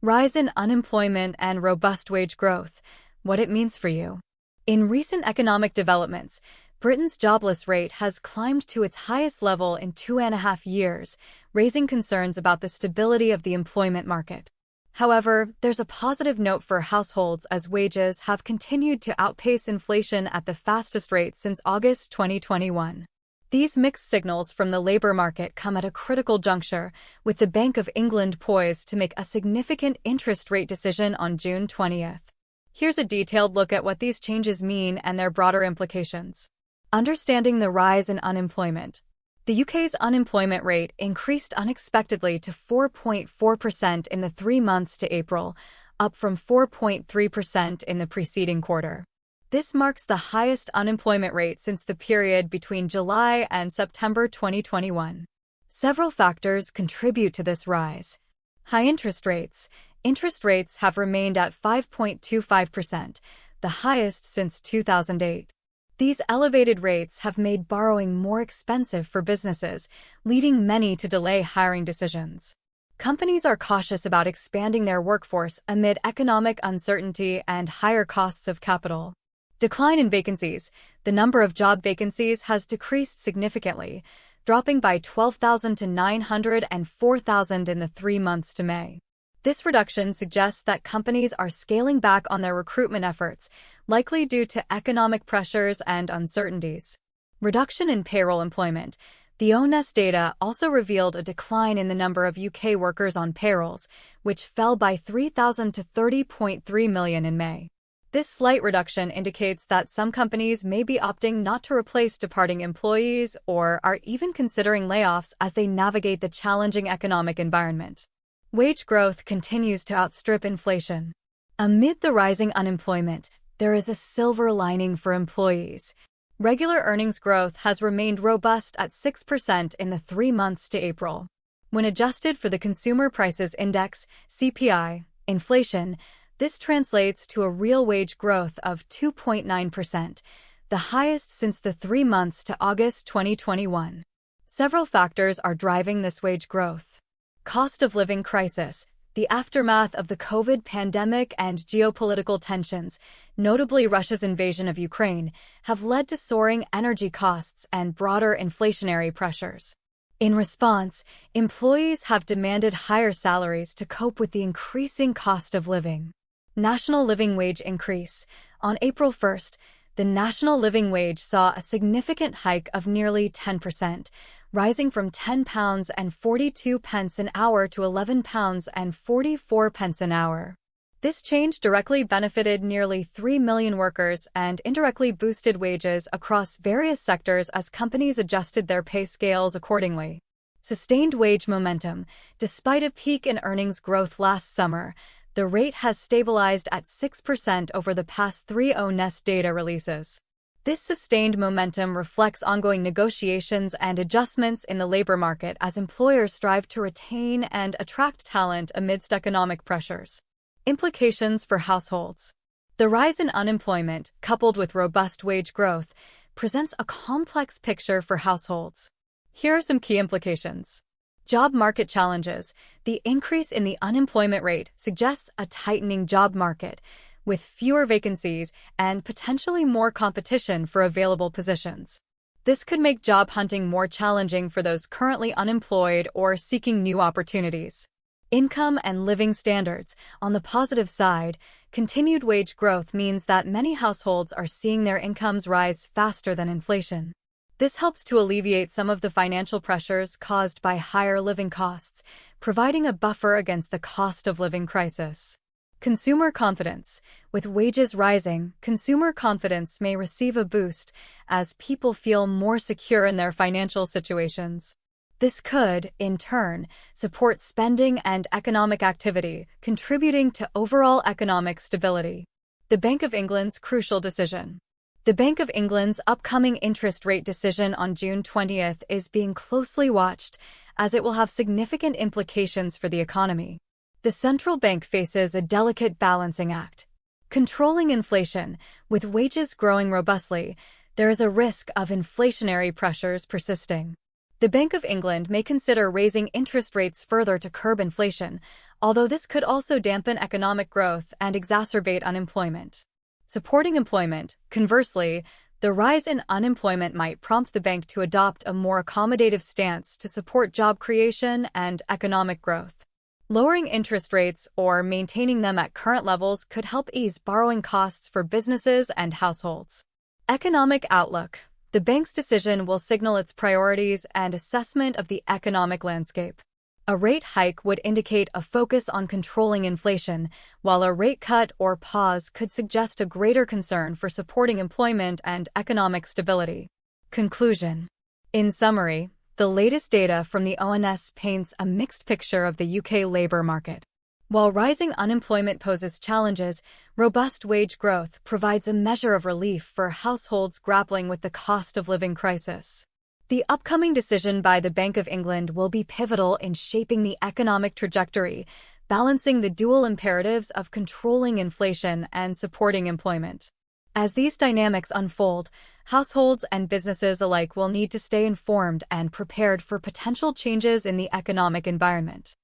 Rise in unemployment and robust wage growth. What it means for you. In recent economic developments, Britain's jobless rate has climbed to its highest level in 2.5 years, raising concerns about the stability of the employment market. However, there's a positive note for households as wages have continued to outpace inflation at the fastest rate since August 2021. These mixed signals from the labor market come at a critical juncture, with the Bank of England poised to make a significant interest rate decision on June 20th. Here's a detailed look at what these changes mean and their broader implications. Understanding the rise in unemployment. The UK's unemployment rate increased unexpectedly to 4.4% in the 3 months to April, up from 4.3% in the preceding quarter. This marks the highest unemployment rate since the period between July and September 2021. Several factors contribute to this rise. High interest rates. Interest rates have remained at 5.25%, the highest since 2008. These elevated rates have made borrowing more expensive for businesses, leading many to delay hiring decisions. Companies are cautious about expanding their workforce amid economic uncertainty and higher costs of capital. Decline in vacancies. The number of job vacancies has decreased significantly, dropping by 12,000 to 904,000 in the 3 months to May. This reduction suggests that companies are scaling back on their recruitment efforts, likely due to economic pressures and uncertainties. Reduction in payroll employment. The ONS data also revealed a decline in the number of UK workers on payrolls, which fell by 3,000 to 30.3 million in May. This slight reduction indicates that some companies may be opting not to replace departing employees or are even considering layoffs as they navigate the challenging economic environment. Wage growth continues to outstrip inflation. Amid the rising unemployment, there is a silver lining for employees. Regular earnings growth has remained robust at 6% in the 3 months to April. When adjusted for the Consumer Prices Index, CPI, inflation, this translates to a real wage growth of 2.9%, the highest since the 3 months to August 2021. Several factors are driving this wage growth. Cost of living crisis. The aftermath of the COVID pandemic and geopolitical tensions, notably Russia's invasion of Ukraine, have led to soaring energy costs and broader inflationary pressures. In response, employees have demanded higher salaries to cope with the increasing cost of living. National living wage increase. On April 1st, the national living wage saw a significant hike of nearly 10%, rising from £10.42 an hour to £11.44 an hour. This change directly benefited nearly 3 million workers and indirectly boosted wages across various sectors as companies adjusted their pay scales accordingly. Sustained wage momentum. Despite a peak in earnings growth last summer, the rate has stabilized at 6% over the past 3 ONS data releases. This sustained momentum reflects ongoing negotiations and adjustments in the labor market as employers strive to retain and attract talent amidst economic pressures. Implications for households. The rise in unemployment, coupled with robust wage growth, presents a complex picture for households. Here are some key implications. Job market challenges. The increase in the unemployment rate suggests a tightening job market, with fewer vacancies and potentially more competition for available positions. This could make job hunting more challenging for those currently unemployed or seeking new opportunities. Income and living standards. On the positive side, continued wage growth means that many households are seeing their incomes rise faster than inflation. This helps to alleviate some of the financial pressures caused by higher living costs, providing a buffer against the cost of living crisis. Consumer confidence. With wages rising, consumer confidence may receive a boost as people feel more secure in their financial situations. This could, in turn, support spending and economic activity, contributing to overall economic stability. The Bank of England's crucial decision. The Bank of England's upcoming interest rate decision on June 20th is being closely watched, as it will have significant implications for the economy. The central bank faces a delicate balancing act. Controlling inflation. With wages growing robustly, there is a risk of inflationary pressures persisting. The Bank of England may consider raising interest rates further to curb inflation, although this could also dampen economic growth and exacerbate unemployment. Supporting employment, conversely, the rise in unemployment might prompt the bank to adopt a more accommodative stance to support job creation and economic growth. Lowering interest rates or maintaining them at current levels could help ease borrowing costs for businesses and households. Economic outlook. The bank's decision will signal its priorities and assessment of the economic landscape. A rate hike would indicate a focus on controlling inflation, while a rate cut or pause could suggest a greater concern for supporting employment and economic stability. Conclusion. In summary, the latest data from the ONS paints a mixed picture of the UK labour market. While rising unemployment poses challenges, robust wage growth provides a measure of relief for households grappling with the cost of living crisis. The upcoming decision by the Bank of England will be pivotal in shaping the economic trajectory, balancing the dual imperatives of controlling inflation and supporting employment. As these dynamics unfold, households and businesses alike will need to stay informed and prepared for potential changes in the economic environment.